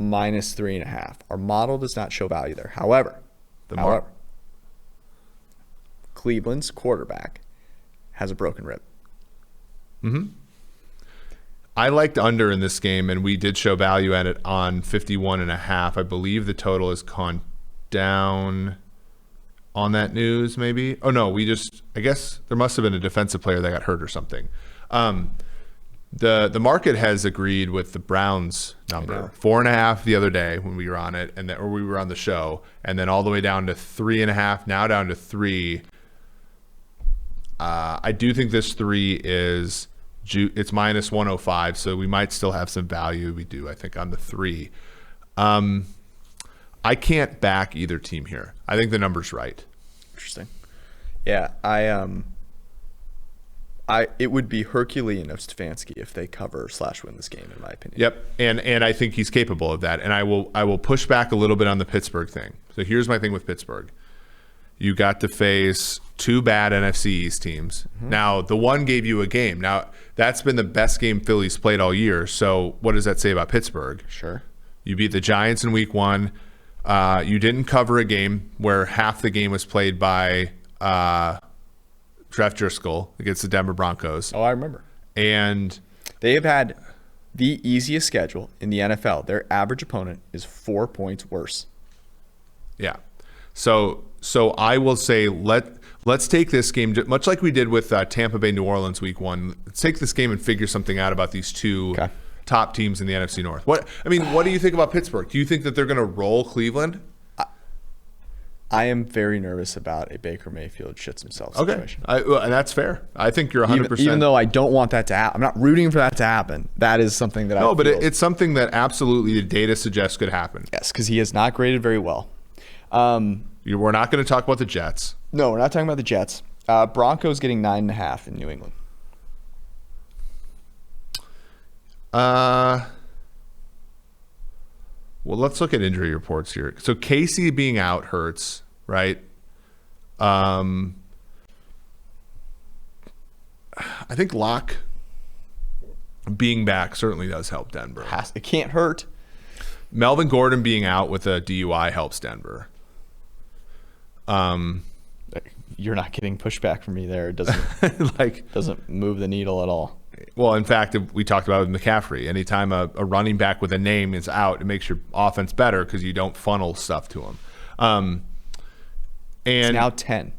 -3.5. Our model does not show value there. However, Cleveland's quarterback has a broken rib. Mm-hmm. I liked under in this game, and we did show value at it on 51.5. I believe the total has gone down on that news, maybe. Oh no, I guess there must have been a defensive player that got hurt or something. The market has agreed with the Browns number, 4.5 the other day when we were on it, or we were on the show, and then all the way down to 3.5, now down to 3. I do think this 3 is it's -105, so we might still have some value. We do, I think, on the 3. I can't back either team here. I think the number's right. Interesting. Yeah, it would be Herculean of Stefanski if they cover/win this game, in my opinion. Yep, and I think he's capable of that. And I will push back a little bit on the Pittsburgh thing. So here's my thing with Pittsburgh. You got to face 2 bad NFC East teams. Mm-hmm. Now, the one gave you a game. Now, that's been the best game Philly's played all year. So what does that say about Pittsburgh? Sure. You beat the Giants in week 1. You didn't cover a game where half the game was played by Jeff Driscoll against the Denver Broncos. Oh, I remember. And they have had the easiest schedule in the NFL. Their average opponent is 4 points worse. Yeah. So I will say let's take this game, much like we did with Tampa Bay, New Orleans week 1. Let's take this game and figure something out about these two top teams in the NFC North. What do you think about Pittsburgh? Do you think that they're going to roll Cleveland? I am very nervous about a Baker Mayfield shits himself situation. And that's fair. I think you're 100%. Even though I don't want that to happen. I'm not rooting for that to happen. That is something that but it's something that absolutely the data suggests could happen. Yes, because he has not graded very well. We're not going to talk about the Jets. No, we're not talking about the Jets. Broncos getting 9.5 in New England. Well, let's look at injury reports here. So Casey being out hurts, right? I think Locke being back certainly does help Denver. It can't hurt. Melvin Gordon being out with a DUI helps Denver. You're not getting pushback from me there. It doesn't doesn't move the needle at all. Well, in fact, we talked about it with McCaffrey. Anytime a running back with a name is out, it makes your offense better because you don't funnel stuff to him. And it's now 10.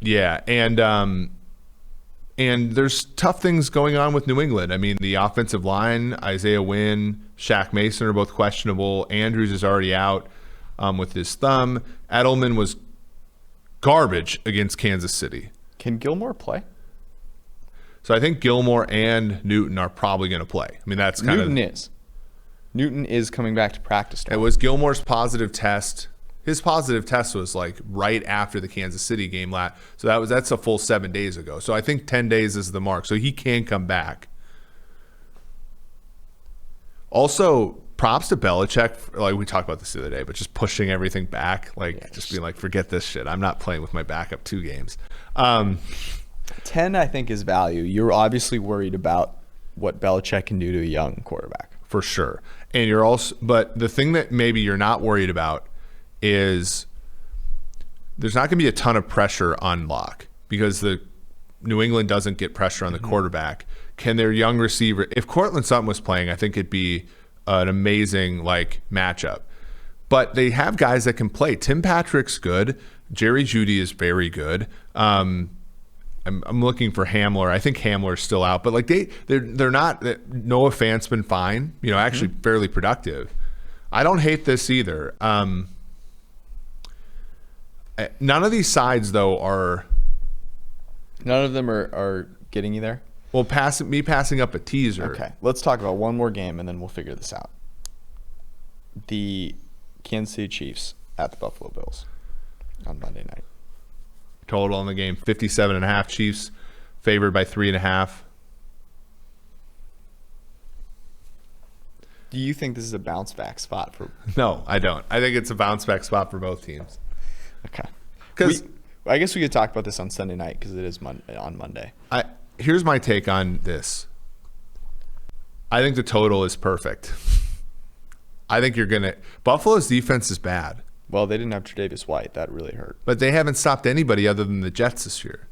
Yeah, and there's tough things going on with New England. I mean, the offensive line, Isaiah Wynn, Shaq Mason are both questionable. Andrews is already out with his thumb. Edelman was garbage against Kansas City. Can Gilmore play? So I think Gilmore and Newton are probably going to play. I mean, that's kind of... Newton is coming back to practice tomorrow. It was Gilmore's positive test. His positive test was like right after the Kansas City game so that's a full 7 days ago. So I think 10 days is the mark. So he can come back. Also, props to Belichick. Like we talked about this the other day, but just pushing everything back. Just being like, forget this shit. I'm not playing with my backup 2 games. 10, I think, is value. You're obviously worried about what Belichick can do to a young quarterback. For sure. And you're also, but the thing that maybe you're not worried about is there's not going to be a ton of pressure on Locke because the New England doesn't get pressure on the quarterback. Can their young receiver, if Cortland Sutton was playing, I think it'd be an amazing matchup. But they have guys that can play. Tim Patrick's good. Jerry Jeudy is very good. I'm looking for Hamler. I think Hamler's still out, but like they're not. Noah Fant's been fine. Actually fairly productive. I don't hate this either. None of these sides though are. None of them are getting you there. Well, passing up a teaser. Okay, let's talk about one more game and then we'll figure this out. The Kansas City Chiefs at the Buffalo Bills on Monday night. Total on the game 57.5. Chiefs favored by 3.5. Do you think this is a bounce back spot for? No, I don't. I think it's a bounce back spot for both teams. Okay. Because I guess we could talk about this on Sunday night because it is on Monday. Here's my take on this. I think the total is perfect. I think Buffalo's defense is bad. Well, they didn't have Tre'Davious White. That really hurt. But they haven't stopped anybody other than the Jets this year.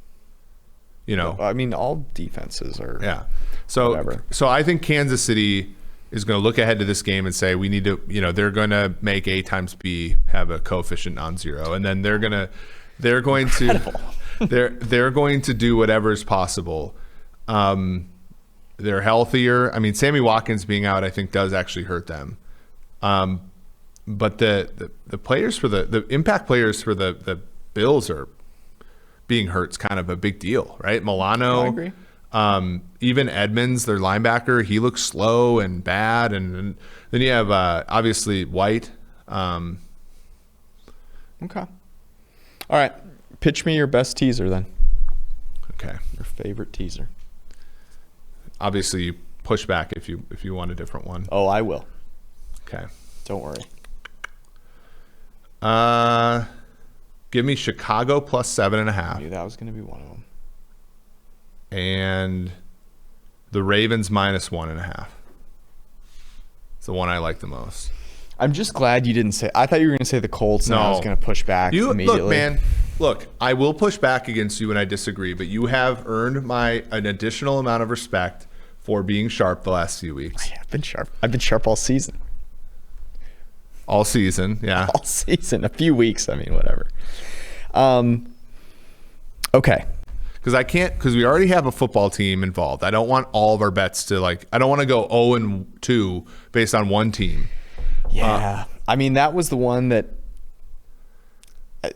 I mean, all defenses are. Yeah. So I think Kansas City is going to look ahead to this game and say we need to. They're going to make A times B have a coefficient non-zero, and then they're going to do whatever is possible. They're healthier. I mean, Sammy Watkins being out, I think, does actually hurt them. But the players for the impact players for the Bills are being hurt's kind of a big deal, right? Milano, I agree. Even Edmonds, their linebacker, he looks slow and bad, and then you have obviously White. Okay. All right, pitch me your best teaser then. Okay. Your favorite teaser. Obviously, you push back if you want a different one. Oh, I will. Okay. Don't worry. Give me Chicago plus 7.5. I knew that was going to be one of them. And the Ravens minus 1.5. It's the one I like the most. I'm just glad you didn't say. I thought you were going to say the Colts. And I was going to push back immediately. Look, man. Look, I will push back against you when I disagree, but you have earned an additional amount of respect for being sharp the last few weeks. I've been sharp. I've been sharp all season. All season, yeah. All season. A few weeks. I mean, whatever. Okay. Because we already have a football team involved. I don't want all of our bets to I don't want to go 0-2 based on one team. Yeah. I mean, that was the one that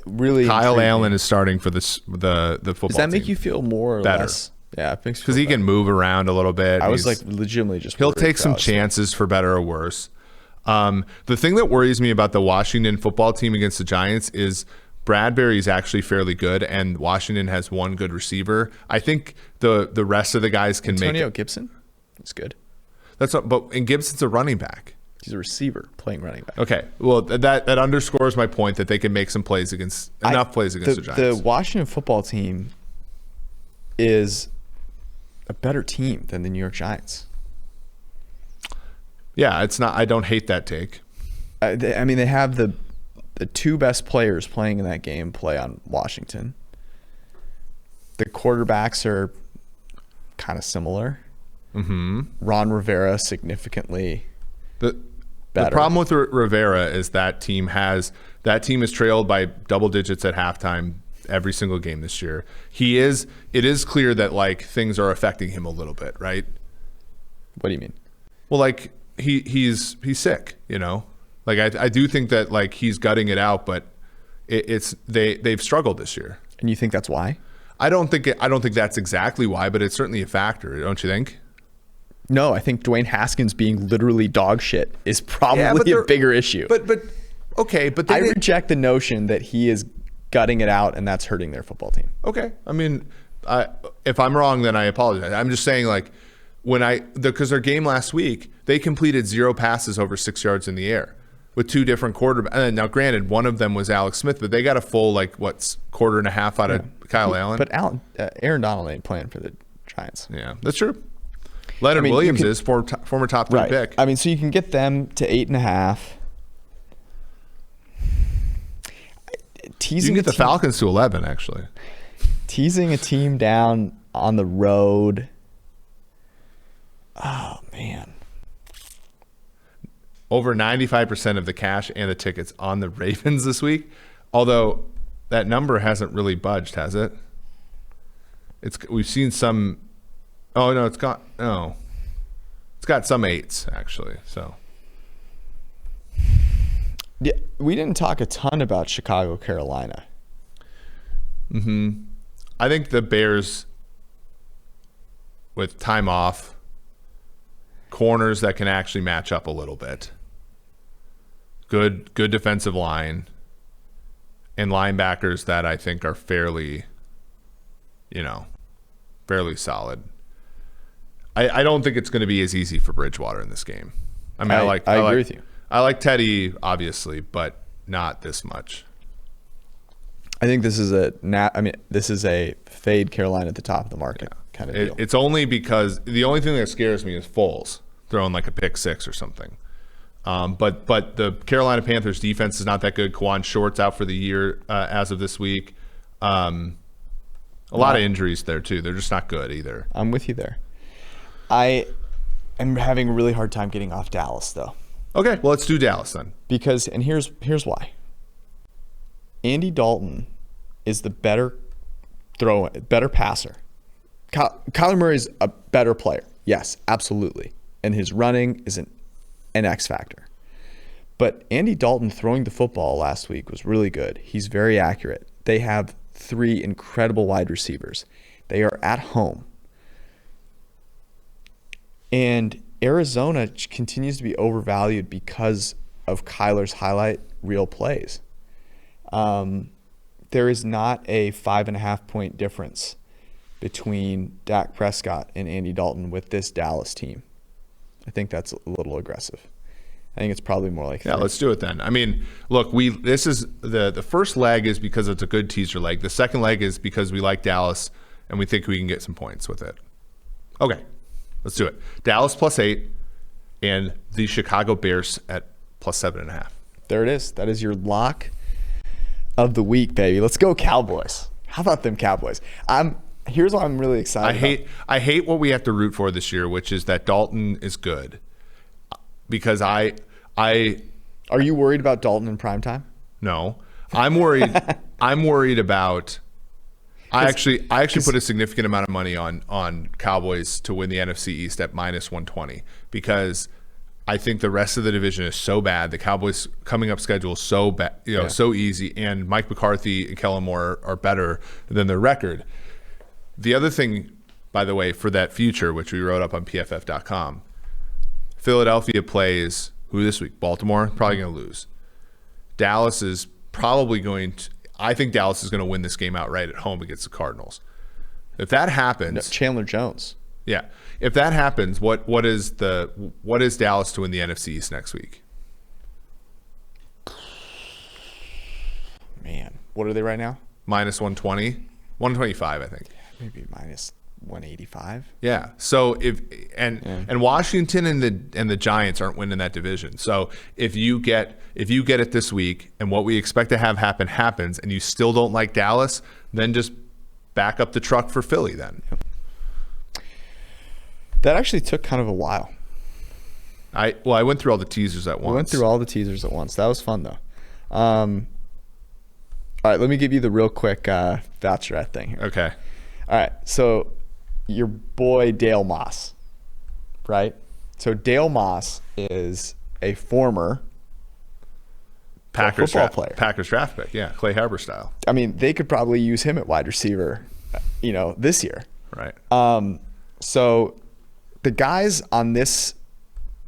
really. Kyle Allen is starting for the football team. Does that make you feel more or better? Less? Yeah, it makes because he can move around a little bit. I was legitimately just. He'll take some chances for better or worse. The thing that worries me about the Washington football team against the Giants is Bradbury's actually fairly good, and Washington has one good receiver. I think the rest of the guys can make. Antonio Gibson is good. And Gibson's a running back. He's a receiver playing running back. Okay, well that underscores my point that they can make some plays against the Giants. The Washington football team is a better team than the New York Giants. Yeah, it's not. I don't hate that take. I mean, they have the two best players playing in that game play on Washington. The quarterbacks are kind of similar. Mm-hmm. Ron Rivera significantly better. The problem with Rivera is that team is trailed by double digits at halftime every single game this year. It is clear that things are affecting him a little bit, right? What do you mean? Well, he's sick, I do think that he's gutting it out, but they've struggled this year. And you think that's why? I don't think that's exactly why, but it's certainly a factor, don't you think? No, I think Dwayne Haskins being literally dog shit is probably a bigger issue. But okay, but I reject the notion that he is gutting it out and that's hurting their football team. Okay, I mean, if I'm wrong, then I apologize. I'm just saying because their game last week, they completed 0 passes over 6 yards in the air with 2 different quarterbacks. Now, granted, one of them was Alex Smith, but they got a full quarter and a half out of Kyle Allen. But Aaron Donald ain't playing for the Giants. Yeah, that's true. Leonard Williams is former top 3 pick. I mean, so you can get them to 8.5. You can get the Falcons to 11, actually. Teasing a team down on the road. Oh, man. Over 95% of the cash and the tickets on the Ravens this week. Although that number hasn't really budged, has it? we've seen some. Oh no, it's got some 8s actually. So yeah, we didn't talk a ton about Chicago, Carolina. I think the Bears, with time off, corners that can actually match up a little bit, good defensive line, and linebackers that I think are fairly solid. I don't think it's going to be as easy for Bridgewater in this game. I mean, I agree with you. I like Teddy, obviously, but not this much. I think this is a fade Carolina at the top of the market kind of deal. It's only because the only thing that scares me is Foles throwing like a pick 6 or something. But the Carolina Panthers defense is not that good. Kwan Short's out for the year as of this week. A lot of injuries there too. They're just not good either. I'm with you there. I am having a really hard time getting off Dallas though. Okay, well let's do Dallas then. And here's why. Andy Dalton is the better passer. Kyler Murray is a better player. Yes, absolutely. And his running is an X factor. But Andy Dalton throwing the football last week was really good. He's very accurate. They have 3 incredible wide receivers. They are at home. And Arizona continues to be overvalued because of Kyler's highlight reel plays. There is not a 5.5 point difference between Dak Prescott and Andy Dalton with this Dallas team. I think that's a little aggressive. I think it's probably more like 3. Yeah, let's do it then. I mean, look, this is the first leg is because it's a good teaser leg. The second leg is because we like Dallas and we think we can get some points with it. Okay, let's do it. Dallas +8 and the Chicago Bears at +7.5. There it is. That is your lock of the week, baby. Let's go Cowboys. How about them Cowboys? Here's what I'm really excited about. I hate what we have to root for this year, which is that Dalton is good. Because are you worried about Dalton in primetime? No. I'm worried about I actually put a significant amount of money on Cowboys to win the NFC East at -120 because I think the rest of the division is so bad. The Cowboys coming up schedule is so bad, so easy, and Mike McCarthy and Kellen Moore are better than their record. The other thing, by the way, for that future, which we wrote up on PFF.com, Philadelphia plays who this week? Baltimore, probably going to lose. Dallas is probably going to. I think Dallas is going to win this game outright at home against the Cardinals. If that happens, Chandler Jones. Yeah. If that happens, what is Dallas to win the NFC East next week? Man, what are they right now? -120, 125, I think. Maybe -185. Yeah. So and Washington and the Giants aren't winning that division. So if you get it this week and what we expect to have happen happens and you still don't like Dallas, then just back up the truck for Philly then. Yep. That actually took kind of a while. I went through all the teasers at once. We went through all the teasers at once. That was fun though. All right, let me give you the real quick Bachelorette thing here. Okay. All right, so your boy Dale Moss, right? So Dale Moss is a former Packers football player. Packers draft pick, yeah, Clay Harbor style. I mean, they could probably use him at wide receiver, this year. Right. So the guys on this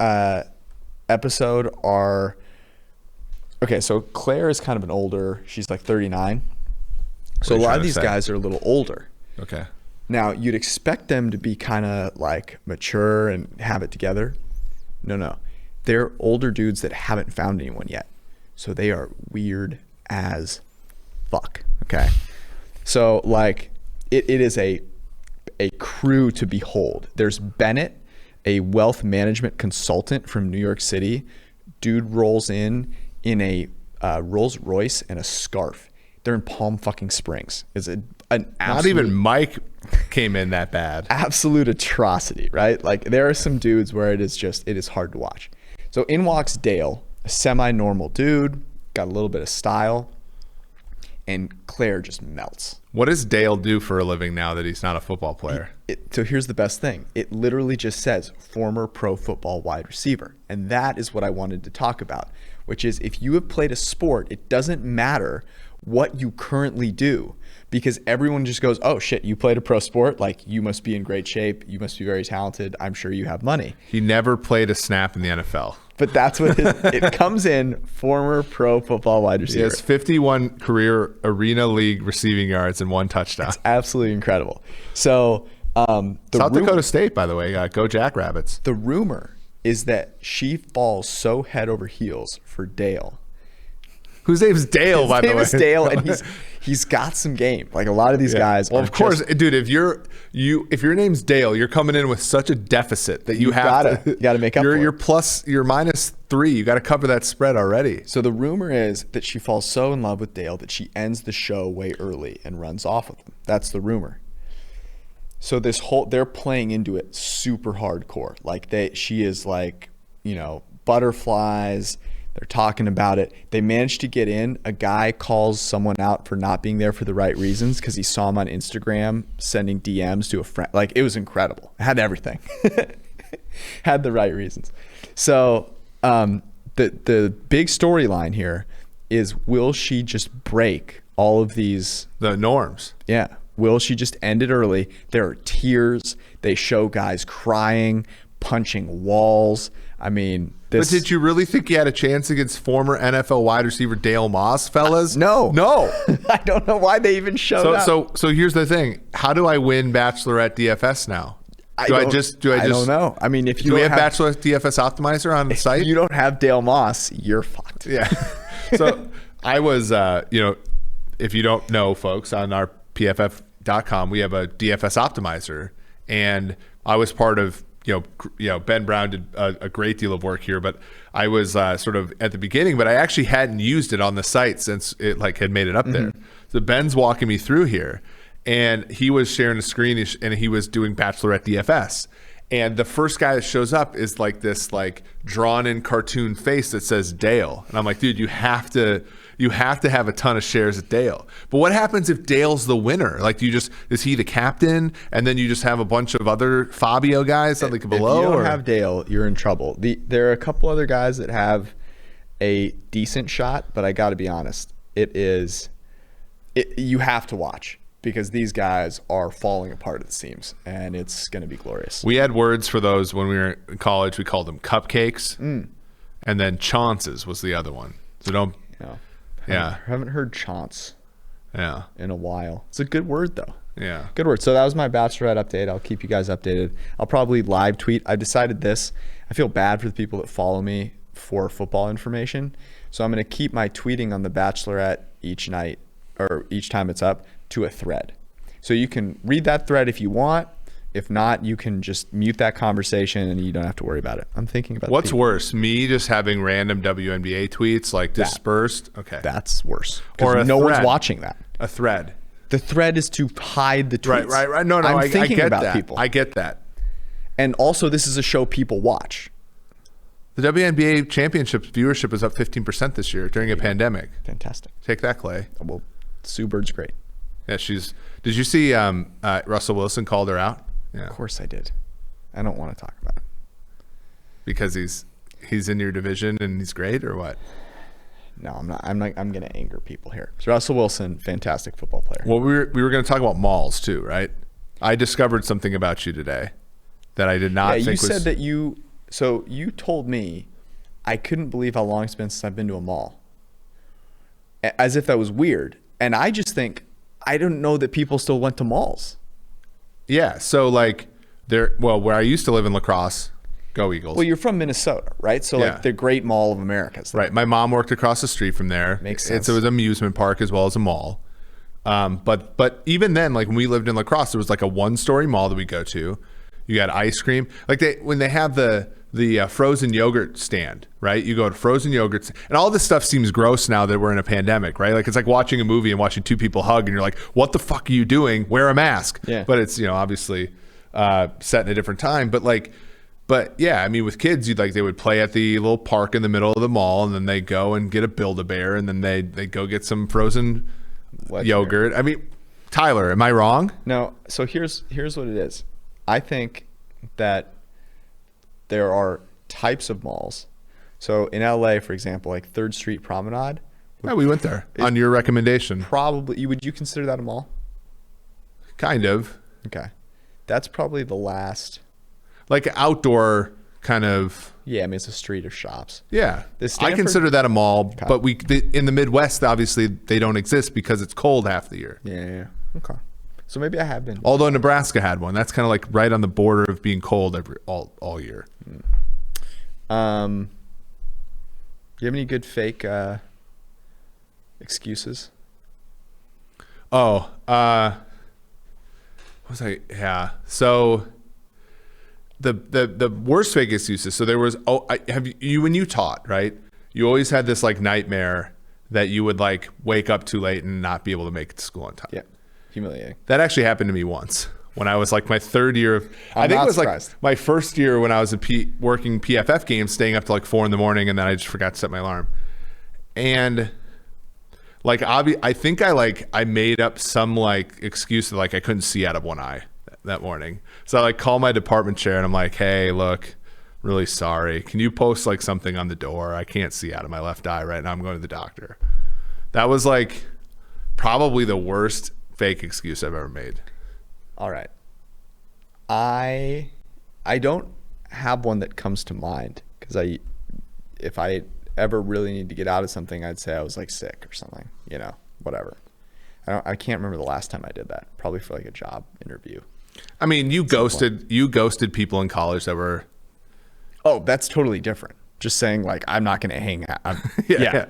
episode are okay. So Claire is kind of an older. She's like 39. So a lot of these guys are a little older. Okay. Now, you'd expect them to be kind of like mature and have it together. No. They're older dudes that haven't found anyone yet. So they are weird as fuck. Okay. So like it is a crew to behold. There's Bennett, a wealth management consultant from New York City. Dude rolls in a Rolls Royce and a scarf. They're in Palm fucking Springs. It's an absolute, not even Mike came in that bad. Absolute atrocity, right? Like there are some dudes where it is hard to watch. So in walks Dale, a semi-normal dude, got a little bit of style. and Claire just melts. What does Dale do for a living now that he's not a football player? So here's the best thing. It literally just says former pro football wide receiver. And that is what I wanted to talk about, which is if you have played a sport, it doesn't matter what you currently do, because everyone just goes, oh shit, you played a pro sport? Like, you must be in great shape. You must be very talented. I'm sure you have money. He never played a snap in the NFL. But that's what it comes in, former pro football wide receiver. He has 51 career Arena League receiving yards and 1 touchdown. It's absolutely incredible. So South Dakota State, by the way, go Jackrabbits. The rumor is that she falls so head over heels for Dale. Whose name's Dale, by the way? His name is Dale, and he's got some game. Like a lot of these guys. Well, of course, dude. If your name's Dale, you're coming in with such a deficit that you have to make up. You're -3. You got to cover that spread already. So the rumor is that she falls so in love with Dale that she ends the show way early and runs off with him. That's the rumor. So they're playing into it super hardcore. Like she is like, butterflies. They're talking about it. They managed to get in. A guy calls someone out for not being there for the right reasons because he saw him on Instagram sending DMs to a friend. Like, it was incredible. It had everything. Had the right reasons. So the big storyline here is, will she just break all of the norms? Yeah. Will she just end it early? There are tears. They show guys crying, punching walls. I mean, but did you really think you had a chance against former NFL wide receiver Dale Moss, fellas? No. I don't know why they even showed up. So here's the thing. How do I win Bachelorette DFS now? I don't know. I mean, do we have Bachelorette DFS Optimizer on the site? If you don't have Dale Moss, you're fucked. Yeah. So I was, if you don't know, folks, on our PFF.com, we have a DFS Optimizer, and I was part of. Ben Brown did a great deal of work here, but I was sort of at the beginning, but I actually hadn't used it on the site since it had made it up there. So Ben's walking me through here, and he was sharing a screen, and he was doing Bachelorette DFS. And the first guy that shows up is like this drawn in cartoon face that says Dale. And I'm like, dude, you have to have a ton of shares at Dale. But what happens if Dale's the winner? Like, is he the captain? And then you just have a bunch of other Fabio guys below? If you don't have Dale, you're in trouble. There are a couple other guys that have a decent shot, but I got to be honest, you have to watch, because these guys are falling apart at the seams, and it's going to be glorious. We had words for those when we were in college. We called them cupcakes, and then chances was the other one. So don't. I haven't heard chance. Yeah. In a while. It's a good word though. Yeah. Good word. So that was my Bachelorette update. I'll keep you guys updated. I'll probably live tweet. I decided this. I feel bad for the people that follow me for football information. So I'm going to keep my tweeting on the Bachelorette each night, or each time it's up, to a thread. So you can read that thread if you want. If not, you can just mute that conversation and you don't have to worry about it. I'm thinking about what's worse, me just having random WNBA tweets dispersed? Okay. That's worse. Or no one's watching that. A thread. The thread is to hide the tweets. Right. No, I'm thinking get about that. people. I get that. And also, this is a show people watch. The WNBA championship viewership is up 15% this year during a pandemic. Fantastic. Take that, Clay. Well, Sue Bird's great. Yeah, did you see Russell Wilson called her out? Yeah. Of course I did. I don't want to talk about it. Because he's in your division and he's great, or what? No, I'm not. I'm going to anger people here. So Russell Wilson, fantastic football player. Well, we were going to talk about malls too, right? I discovered something about you today that I did not think was... you said that you told me I couldn't believe how long it's been since I've been to a mall. As if that was weird. And I just think, I don't know that people still went to malls. Yeah, so where I used to live in La Crosse, go Eagles. Well, you're from Minnesota, right? So the Great Mall of America. Right. My mom worked across the street from there. Makes sense. It was an amusement park as well as a mall. But even then, when we lived in La Crosse, there was a 1-story mall that we go to. You got ice cream. When they have the frozen yogurt stand, right? You go to frozen yogurts, and all this stuff seems gross now that we're in a pandemic, right? It's like watching a movie and watching two people hug, and you're like, what the fuck are you doing? Wear a mask. Yeah. But it's, obviously set in a different time. But yeah, I mean, with kids, they would play at the little park in the middle of the mall, and then they go and get a Build-A-Bear, and then they go get some frozen yogurt. I mean, Tyler, am I wrong? No. So here's what it is. I think that there are types of malls. So in LA, for example, like 3rd Street Promenade. Yeah, we went there on your recommendation. Probably. Would you consider that a mall? Kind of. Okay. That's probably the last. Like outdoor kind of. Yeah, I mean, it's a street of shops. Yeah. Stanford, I consider that a mall, okay. but in the Midwest, obviously, they don't exist because it's cold half the year. Yeah. Okay. So maybe I have been. Although Nebraska had one. That's kind of like right on the border of being cold all year. Do you have any good fake excuses? Oh, was I? Yeah. So the worst fake excuses. So there was. When you taught, right? You always had this like nightmare that you would like wake up too late and not be able to make it to school on time. Yeah. Humiliating. That actually happened to me once when I was like my 3rd year of. I think it was surprised. like my 1st year when I was working PFF games, staying up to like 4 a.m, and then I just forgot to set my alarm. And like I think I made up some like excuse that like I couldn't see out of one eye that morning. So I like call my department chair and I'm like, hey, look, really sorry. Can you post like something on the door? I can't see out of my left eye right now. I'm going to the doctor. That was like probably the worst fake excuse I've ever made. All right. I don't have one that comes to mind because if I ever really need to get out of something, I'd say I was like sick or something, whatever. I can't remember the last time I did that. Probably for like a job interview. I mean, you ghosted people in college that were. Oh, that's totally different. Just saying like, I'm not going to hang out. Yeah.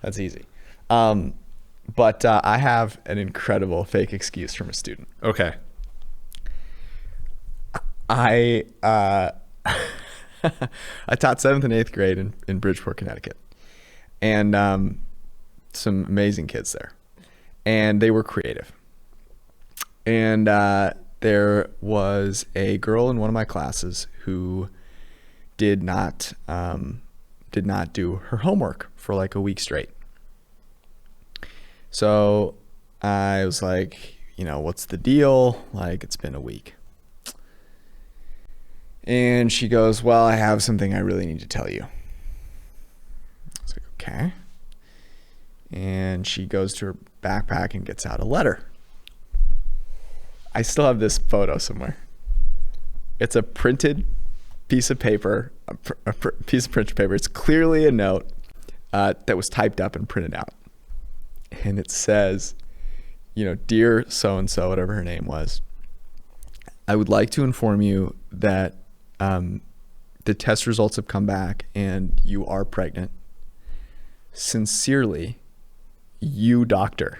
That's easy. But I have an incredible fake excuse from a student. Okay. I taught 7th and 8th grade in Bridgeport, Connecticut. And some amazing kids there. And they were creative. And there was a girl in one of my classes who did not do her homework for like a week straight. So I was like, what's the deal? Like, it's been a week. And she goes, well, I have something I really need to tell you. I was like, okay. And she goes to her backpack and gets out a letter. I still have this photo somewhere. It's a printed piece of paper, a piece of printed paper. It's clearly a note that was typed up and printed out. And it says, dear so-and-so, whatever her name was, I would like to inform you that the test results have come back and you are pregnant. Sincerely, you doctor.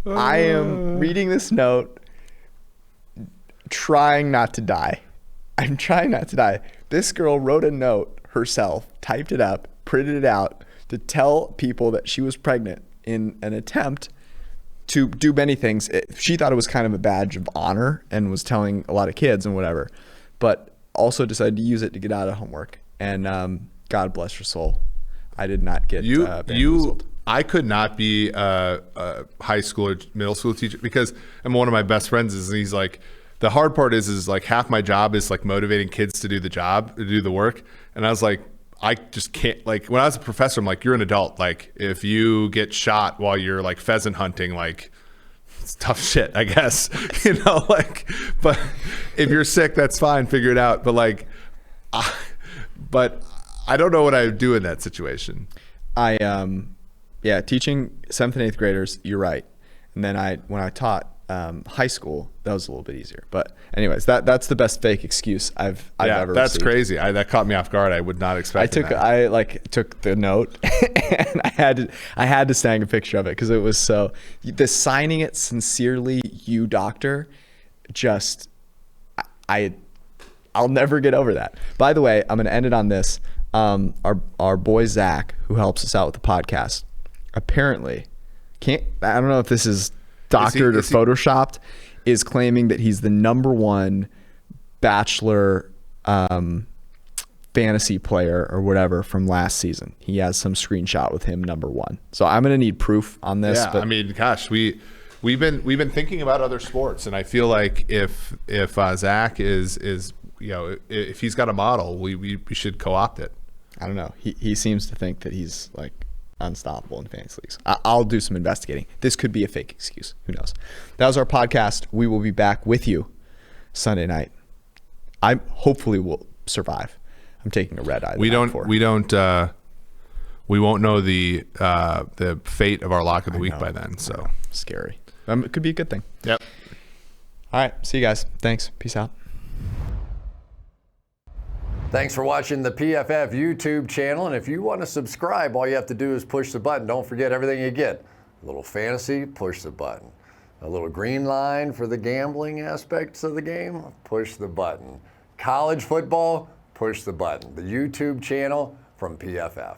I am reading this note, trying not to die. I'm trying not to die. This girl wrote a note herself, typed it up, printed it out to tell people that she was pregnant in an attempt to do many things. She thought it was kind of a badge of honor and was telling a lot of kids and whatever, but also decided to use it to get out of homework. And God bless her soul. I did not get bamboozled. I could not be a high school or middle school teacher because one of my best friends is, and he's like, the hard part is like half my job is like motivating kids to do the work. And I was like, I just can't, like when I was a professor, I'm like, you're an adult. Like if you get shot while you're like pheasant hunting, like it's tough shit, I guess, like, but if you're sick, that's fine. Figure it out. But like, but I don't know what I would do in that situation. Teaching 7th and 8th graders, you're right. And then when I taught high school, that was a little bit easier. But anyways, that's the best fake excuse I've ever that's received. Crazy. That caught me off guard. I would not expect that. I took the note and I had to snag a picture of it because it was so, the signing it sincerely, you doctor, just I'll never get over that. By the way, I'm going to end it on this. Our boy Zach, who helps us out with the podcast, apparently I don't know if this is doctored or photoshopped, is claiming that he's the #1 Bachelor fantasy player or whatever from last season. He has some screenshot with him number 1. So I'm going to need proof on this. Yeah, but I mean, gosh, we've been thinking about other sports, and I feel like if Zach is if he's got a model, we should co-opt it. I don't know. He seems to think that he's like unstoppable in fantasy leagues. I'll do some investigating. This could be a fake excuse. Who knows? That was our podcast. We will be back with you Sunday night. I hopefully will survive. I'm taking a red eye. We won't know the fate of our lock of the week by then. So scary. It could be a good thing. Yep. All right. See you guys. Thanks. Peace out. Thanks for watching the PFF YouTube channel. And if you want to subscribe, all you have to do is push the button. Don't forget everything you get. A little fantasy, push the button. A little green line for the gambling aspects of the game, push the button. College football, push the button. The YouTube channel from PFF.